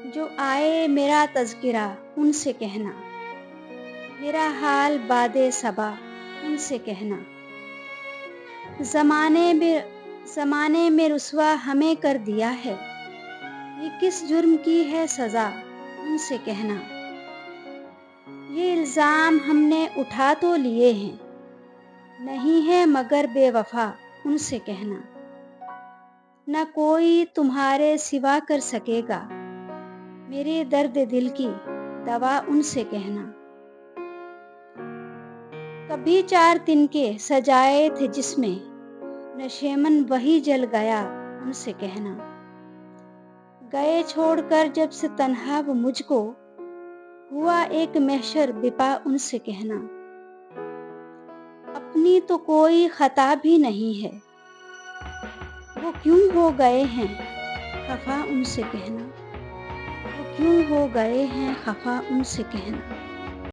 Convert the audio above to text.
جو آئے میرا تذکرہ ان سے کہنا، میرا حال باد صبا ان سے کہنا، زمانے میں رسوا ہمیں کر دیا ہے، یہ کس جرم کی ہے سزا ان سے کہنا۔ یہ الزام ہم نے اٹھا تو لیے ہیں، نہیں ہے مگر بے وفا ان سے کہنا۔ نہ کوئی تمہارے سوا کر سکے گا میرے درد دل کی دوا ان سے کہنا۔ کبھی 4 تنکے سجائے تھے جس میں نشیمن وہی جل گیا ان سے کہنا۔ گئے چھوڑ کر جب سے تنہا وہ مجھ کو، ہوا ایک محشر بپا ان سے کہنا۔ اپنی تو کوئی خطا بھی نہیں ہے، وہ کیوں ہو گئے ہیں خفا ان سے کہنا، وہ کیوں ہو گئے ہیں خفا ان سے کہنا۔